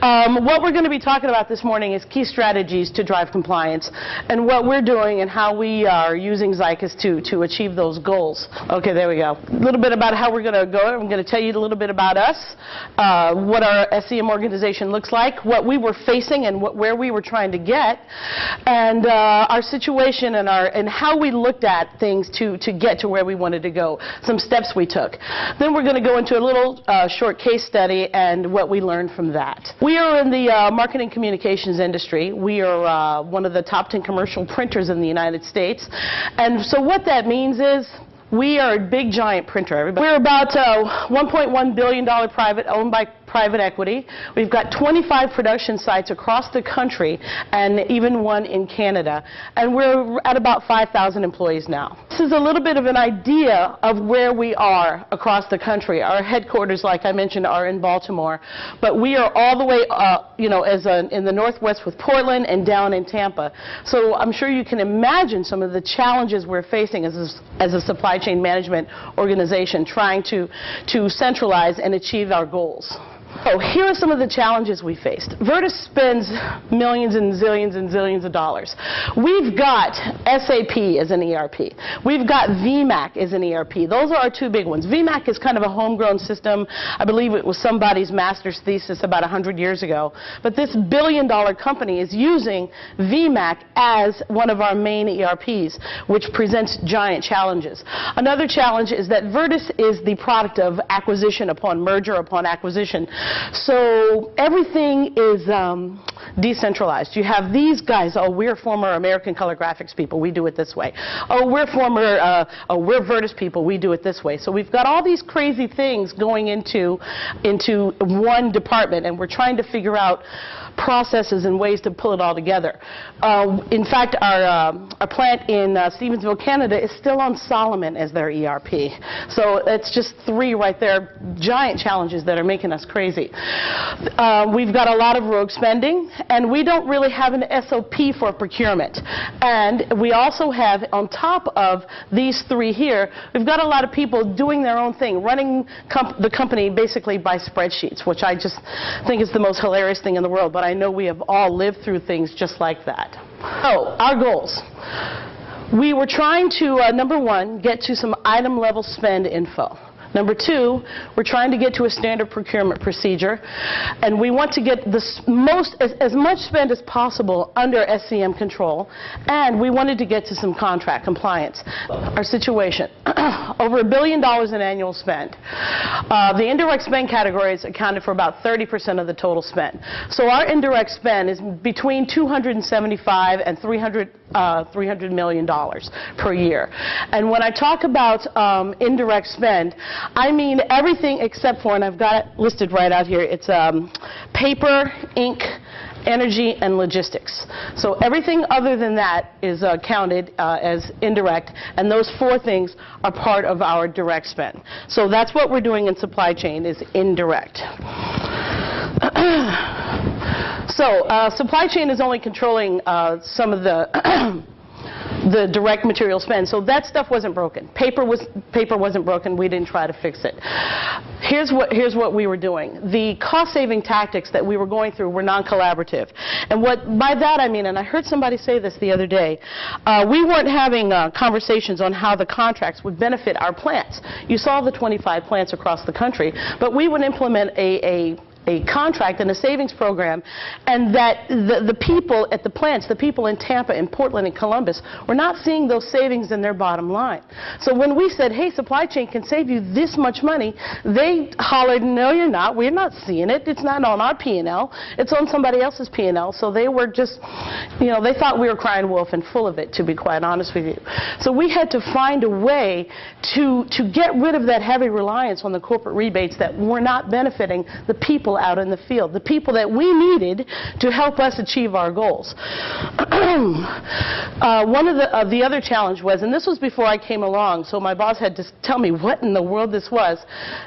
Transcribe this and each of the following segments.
What we're going to be talking about this morning is key strategies to drive compliance and what we're doing and how we are using Zycus to achieve those goals. Okay, there we go. A little bit about how we're going to go. I'm going to tell you a little bit about us, what our SCM organization looks like, what we were facing and where we were trying to get, and our situation and how we looked at things to get to where we wanted to go, some steps we took. Then we're going to go into a little short case study and what we learned from that. We are in the marketing communications industry. We are one of the top 10 commercial printers in the United States. And so what that means is we are a big, giant printer. We're about $1.1 billion owned by private equity. We've got 25 production sites across the country and even one in Canada. And we're at about 5,000 employees now. This is a little bit of an idea of where we are across the country. Our headquarters, like I mentioned, are in Baltimore. But we are all the way, in the Northwest with Portland and down in Tampa. So I'm sure you can imagine some of the challenges we're facing as a supply chain management organization trying to centralize and achieve our goals. So here are some of the challenges we faced. Vertis spends millions and zillions of dollars. We've got SAP as an ERP. We've got VMAC as an ERP. Those are our two big ones. VMAC is kind of a homegrown system. I believe it was somebody's master's thesis about 100 years ago. But this billion-dollar company is using VMAC as one of our main ERPs, which presents giant challenges. Another challenge is that Vertis is the product of acquisition upon merger upon acquisition. So everything is decentralized. You have these guys, oh, we're former American Color Graphics people, we do it this way. Oh, we're we're Vertis people, we do it this way. So we've got all these crazy things going into one department, and we're trying to figure out processes and ways to pull it all together. In fact, our plant in Stevensville, Canada is still on Solomon as their ERP. So it's just three right there, giant challenges that are making us crazy. We've got a lot of rogue spending, and we don't really have an SOP for procurement. And we also have, on top of these three here, we've got a lot of people doing their own thing, running the company basically by spreadsheets, which I just think is the most hilarious thing in the world. But I know we have all lived through things just like that. So, our goals. We were trying to, number one, get to some item level spend info. Number two, we're trying to get to a standard procurement procedure, and we want to get as much spend as possible under SCM control, and we wanted to get to some contract compliance. Our situation, over $1 billion in annual spend. The indirect spend categories accounted for about 30% of the total spend. So our indirect spend is between $275 and $300 million per year. And when I talk about indirect spend, I mean everything except for, and I've got it listed right out here, it's paper, ink, energy, and logistics. So everything other than that is counted as indirect, and those four things are part of our direct spend. So that's what we're doing in supply chain, is indirect. So supply chain is only controlling some of the direct material spend. So that stuff wasn't broken. Paper wasn't broken. We didn't try to fix it. Here's what we were doing. The cost-saving tactics that we were going through were non-collaborative. And by that I mean, and I heard somebody say this the other day, we weren't having conversations on how the contracts would benefit our plants. You saw the 25 plants across the country, but we would implement a contract and a savings program, and that the people at the plants, the people in Tampa and Portland and Columbus, were not seeing those savings in their bottom line. So when we said, hey, supply chain can save you this much money, they hollered, no, you're not. We're not seeing it. It's not on our P&L. It's on somebody else's P&L. So they were just, they thought we were crying wolf and full of it, to be quite honest with you. So we had to find a way to get rid of that heavy reliance on the corporate rebates that were not benefiting the people out in the field, the people that we needed to help us achieve our goals. One of the other challenge was, and this was before I came along, so my boss had to tell me what in the world this was.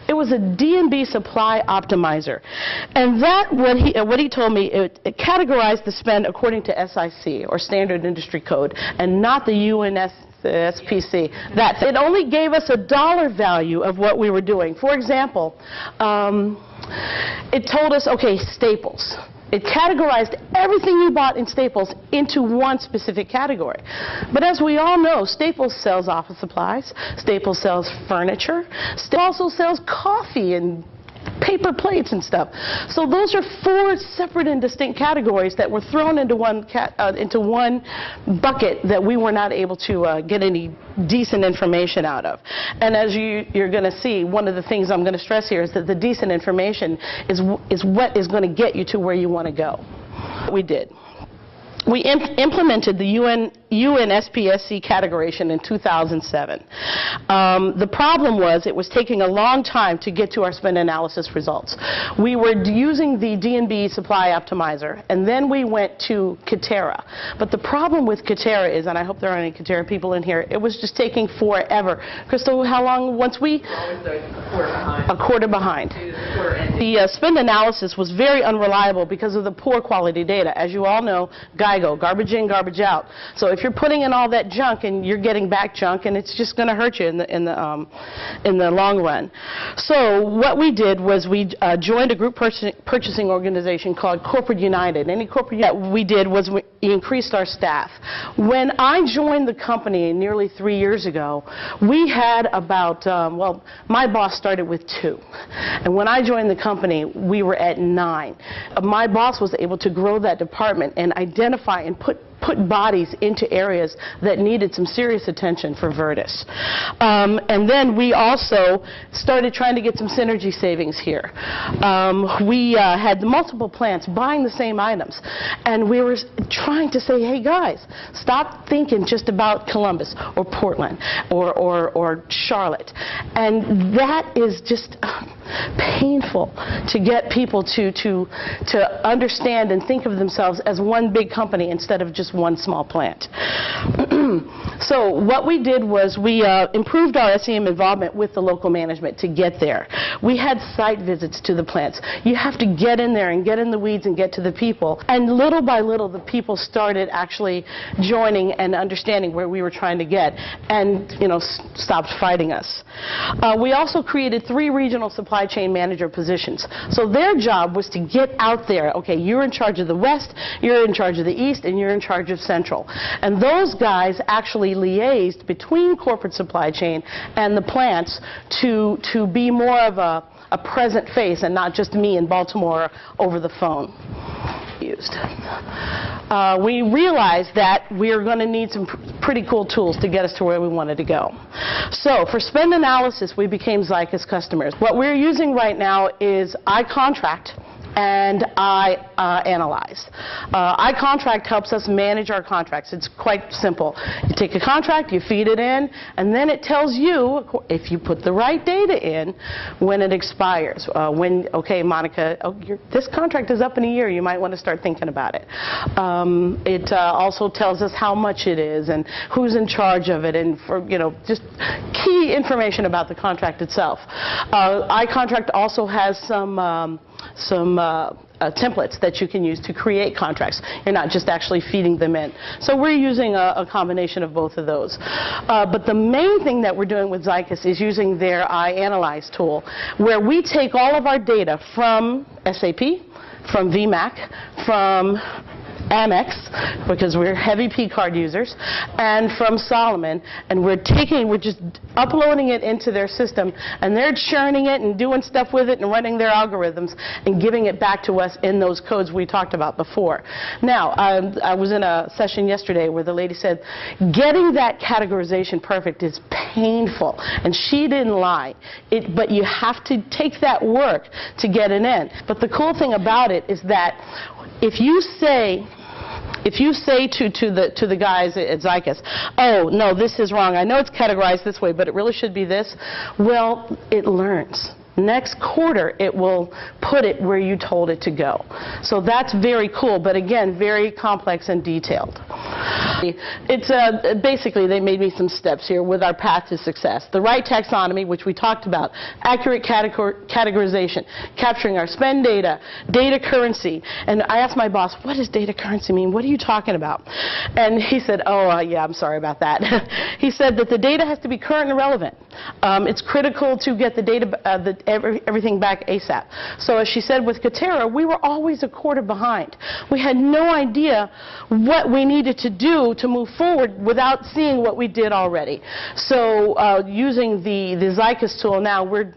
It was a D&B supply optimizer, and that what he told me, it categorized the spend according to SIC, or Standard Industry Code, and not the SPC. That it only gave us a dollar value of what we were doing. For example, it told us, okay, Staples. It categorized everything you bought in Staples into one specific category. But as we all know, Staples sells office supplies, Staples sells furniture, Staples also sells coffee and paper plates and stuff. So those are 4 separate and distinct categories that were thrown into one bucket that we were not able to get any decent information out of. And as you're going to see, one of the things I'm going to stress here is that the decent information is what is going to get you to where you want to go. We did. We implemented the UNSPSC categorization in 2007. The problem was it was taking a long time to get to our spend analysis results. We were using the D&B supply optimizer, and then we went to Katera. But the problem with Katera is, and I hope there aren't any Katera people in here, it was just taking forever. Crystal, how long once we? Always a quarter behind. A quarter behind. The spend analysis was very unreliable because of the poor quality data. As you all know, garbage in, garbage out. So if you're putting in all that junk and you're getting back junk, and it's just going to hurt you in the long run. So what we did was we joined a group purchasing organization called Corporate United. Any corporate that we did was we increased our staff. When I joined the company nearly 3 years ago, we had about well, my boss started with 2, and when I joined the company, we were at 9. My boss was able to grow that department and identify and put bodies into areas that needed some serious attention for Vertis. And then we also started trying to get some synergy savings here. We had multiple plants buying the same items, and we were trying to say, hey guys, stop thinking just about Columbus or Portland or Charlotte. And that is just painful to get people to understand and think of themselves as one big company instead of just one small plant. So what we did was we improved our SEM involvement with the local management to get there. We had site visits to the plants. You have to get in there and get in the weeds and get to the people. And little by little, the people started actually joining and understanding where we were trying to get, and stopped fighting us. We also created 3 regional supply chain manager positions. So their job was to get out there. Okay, you're in charge of the West, you're in charge of the East, and you're in charge of Central. And those guys actually liaised between corporate supply chain and the plants to be more of a present face and not just me in Baltimore over the phone. We realized that we are going to need some pretty cool tools to get us to where we wanted to go. So for spend analysis, we became Zycus customers. What we're using right now is iContract and iAnalyze. iContract helps us manage our contracts. It's quite simple. You take a contract, you feed it in, and then it tells you, if you put the right data in, when it expires. Okay, Monica, this contract is up in a year, you might want to start thinking about it. It also tells us how much it is and who's in charge of it, and for just key information about the contract itself. iContract also has some templates that you can use to create contracts. You're not just actually feeding them in. So we're using a combination of both of those. But the main thing that we're doing with Zycus is using their iAnalyze tool, where we take all of our data from SAP, from VMAC, from Amex, because we're heavy P card users, and from Solomon, and we're just uploading it into their system, and they're churning it and doing stuff with it and running their algorithms and giving it back to us in those codes we talked about before. Now, I was in a session yesterday where the lady said, getting that categorization perfect is painful, and she didn't lie. But you have to take that work to get it in. But the cool thing about it is that if you say to the guys at Zycus, oh, no, this is wrong. I know it's categorized this way, but it really should be this. Well, it learns. Next quarter, it will put it where you told it to go. So that's very cool, but again, very complex and detailed. It's basically, they made me some steps here with our path to success. The right taxonomy, which we talked about, accurate categorization, capturing our spend data, data currency. And I asked my boss, what does data currency mean? What are you talking about? And he said, yeah, I'm sorry about that. He said that the data has to be current and relevant. It's critical to get the data, everything back ASAP. So as she said with Katera, we were always a quarter behind. We had no idea what we needed to do to move forward without seeing what we did already. So using the Zycus tool now, we're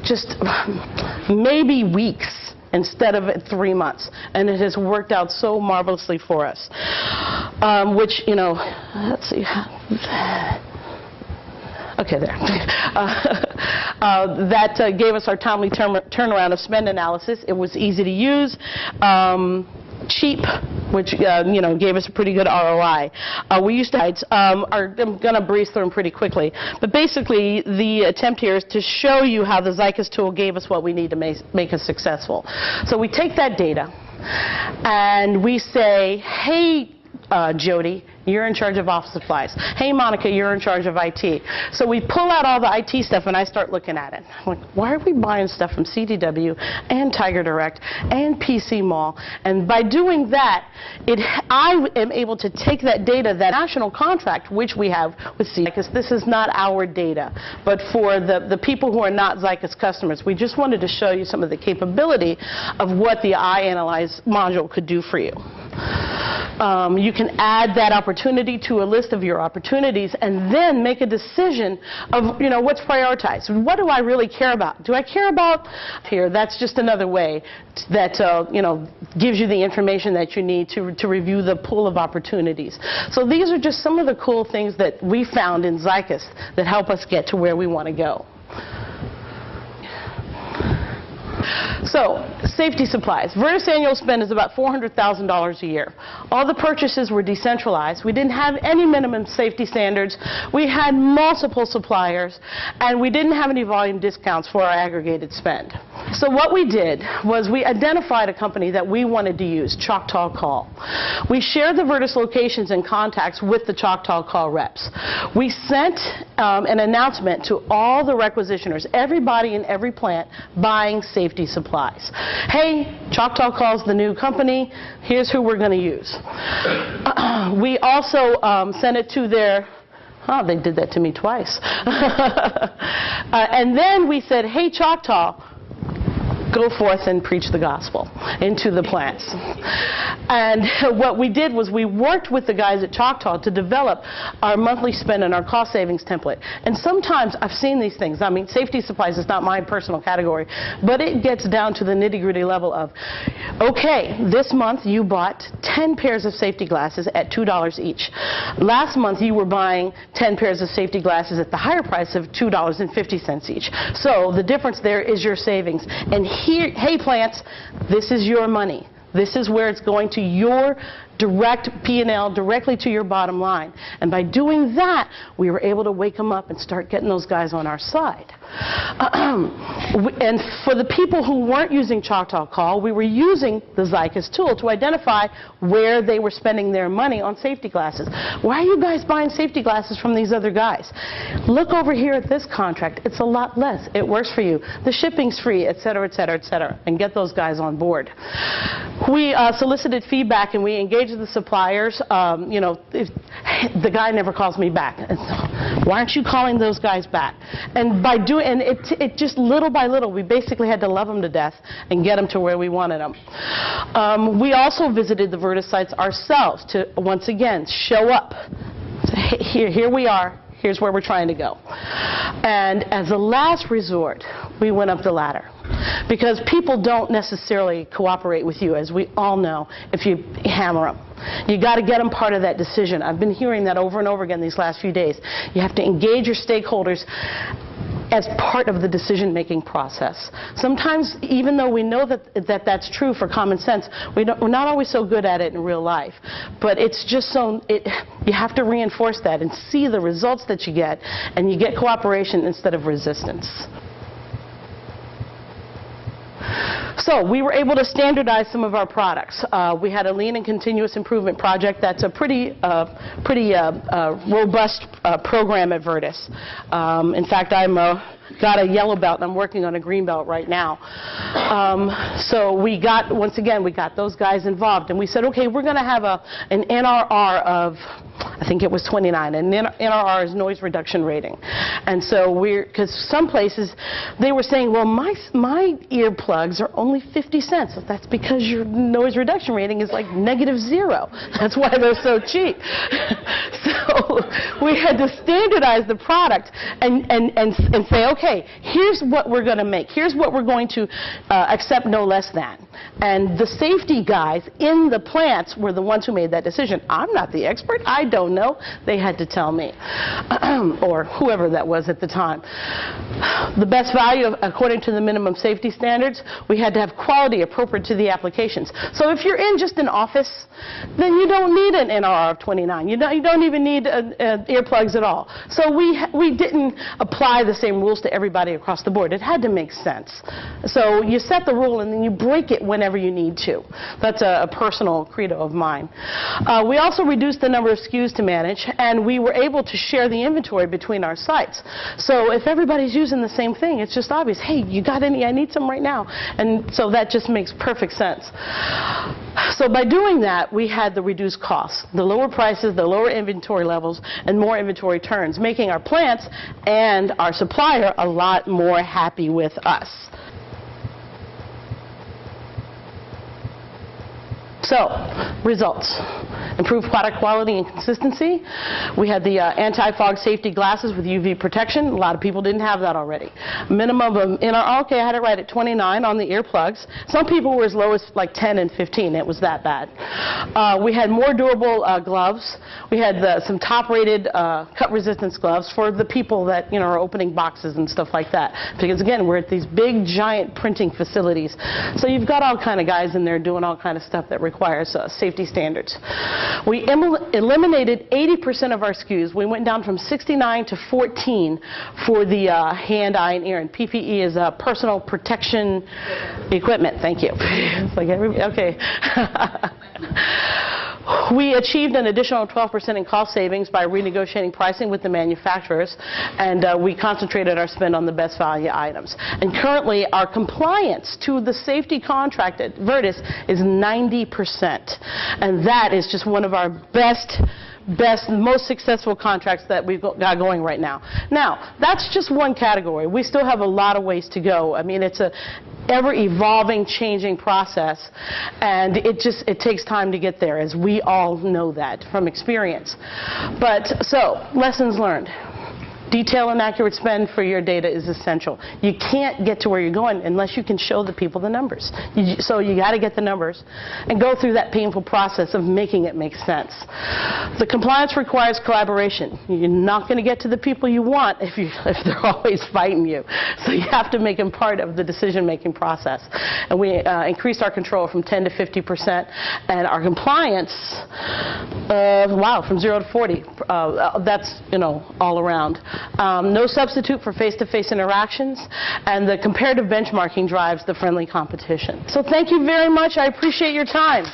just maybe weeks instead of 3 months. And it has worked out so marvelously for us. Which, you know, let's see. Okay, there. That gave us our timely turnaround of spend analysis. It was easy to use, cheap, which you know, gave us a pretty good ROI. We used to I'm going to breeze through them pretty quickly, but basically the attempt here is to show you how the Zycus tool gave us what we need to make us successful. So we take that data and we say, hey, Jody, you're in charge of office supplies. Hey, Monica, you're in charge of IT. So we pull out all the IT stuff, and I start looking at it. I'm like, why are we buying stuff from CDW and Tiger Direct and PC Mall? And by doing that, I am able to take that data, that national contract, which we have with Zycus. This is not our data, but for the people who are not Zycus customers. We just wanted to show you some of the capability of what the iAnalyze module could do for you. You can add that opportunity to a list of your opportunities and then make a decision of, you know, what's prioritized. What do I really care about? Do I care about here? That's just another way that, you know, gives you the information that you need to review the pool of opportunities. So these are just some of the cool things that we found in Zycus that help us get to where we want to go. So, safety supplies. Vertis annual spend is about $400,000 a year. All the purchases were decentralized. We didn't have any minimum safety standards. We had multiple suppliers, and we didn't have any volume discounts for our aggregated spend. So what we did was we identified a company that we wanted to use, Choctaw Call. We shared the Vertis locations and contacts with the Choctaw Call reps. We sent an announcement to all the requisitioners, everybody in every plant buying safety supplies. Hey, Choctaw Call's the new company. Here's who we're going to use. We also sent it to their... Oh, they did that to me twice. And then we said, hey, Choctaw, go forth and preach the gospel into the plants. And what we did was we worked with the guys at Choctaw to develop our monthly spend and our cost savings template. And sometimes I've seen these things. I mean, safety supplies is not my personal category, but it gets down to the nitty-gritty level of, okay, this month you bought 10 pairs of safety glasses at $2 each. Last month you were buying 10 pairs of safety glasses at the higher price of $2.50 each. So the difference there is your savings. And here, hey plants, this is your money. This is where it's going to your direct P&L, directly to your bottom line. And by doing that, we were able to wake them up and start getting those guys on our side. And for the people who weren't using Choctaw Call, we were using the Zycus tool to identify where they were spending their money on safety glasses. Why are you guys buying safety glasses from these other guys? Look over here at this contract. It's a lot less. It works for you. The shipping's free, et cetera, et cetera, et cetera. And get those guys on board. We solicited feedback and we engaged the suppliers. You know, if the guy never calls me back. And so, why aren't you calling those guys back? And by doing, and it just little by little, we basically had to love them to death and get them to where we wanted them. We also visited the Vertis sites ourselves to once again show up. Say, here we are. Here's where we're trying to go. And as a last resort, we went up the ladder. Because people don't necessarily cooperate with you, as we all know, if you hammer them. You got to get them part of that decision. I've been hearing that over and over again these last few days. You have to engage your stakeholders as part of the decision-making process. Sometimes, even though we know that's true for common sense, we're not always so good at it in real life. But it's just so, you have to reinforce that and see the results that you get, and you get cooperation instead of resistance. So we were able to standardize some of our products. We had a lean and continuous improvement project that's a pretty robust program at Vertis. In fact, I'm got a yellow belt and I'm working on a green belt right now. So we got, once again, we got those guys involved and we said, okay, we're going to have an NRR of, I think it was 29, and NRR is noise reduction rating. And so because some places, they were saying, well, my earplugs are only 50 cents. That's because your noise reduction rating is like -0. That's why they're so cheap. So we had to standardize the product and say, okay, here's what we're going to make. Here's what we're going to accept no less than. And the safety guys in the plants were the ones who made that decision. I'm not the expert. I don't know. They had to tell me, or whoever that was at the time. The best value, according to the minimum safety standards, we had to have quality appropriate to the applications. So if you're in just an office, then you don't need an NRR of 29. You don't even need earplugs at all. So we didn't apply the same rules to everybody across the board. It had to make sense. So you set the rule and then you break it whenever you need to. That's a personal credo of mine. We also reduced the number of SKUs to manage, and we were able to share the inventory between our sites. So if everybody's using the same thing, it's just obvious, hey, you got any? I need some right now. And so that just makes perfect sense. So by doing that, we had the reduced costs, the lower prices, the lower inventory levels, and more inventory turns, making our plants and our supplier a lot more happy with us. So, results. Improved product quality and consistency. We had the anti-fog safety glasses with UV protection. A lot of people didn't have that already. Minimum of okay, I had it right at 29 on the earplugs. Some people were as low as like 10 and 15. It was that bad. We had more durable gloves. We had some top-rated cut resistance gloves for the people that are opening boxes and stuff like that. Because again, we're at these big, giant printing facilities. So you've got all kind of guys in there doing all kind of stuff that requires safety standards. We eliminated 80% of our SKUs. We went down from 69 to 14 for the hand, eye, and ear. And PPE is personal protection equipment. Thank you. It's like okay. We achieved an additional 12% in cost savings by renegotiating pricing with the manufacturers, and we concentrated our spend on the best value items. And currently, our compliance to the safety contract at Vertis is 90%. And that is just one of our best, most successful contracts that we've got going right now. Now, that's just one category. We still have a lot of ways to go. I mean, it's a ever-evolving, changing process, and it takes time to get there, as we all know that from experience. But, so, lessons learned. Detail and accurate spend for your data is essential. You can't get to where you're going unless you can show the people the numbers. So you got to get the numbers and go through that painful process of making it make sense. The compliance requires collaboration. You're not going to get to the people you want if they're always fighting you. So you have to make them part of the decision-making process. And we increased our control from 10 to 50%, and our compliance, from 0 to 40. That's all around. No substitute for face-to-face interactions, and the comparative benchmarking drives the friendly competition. So thank you very much. I appreciate your time.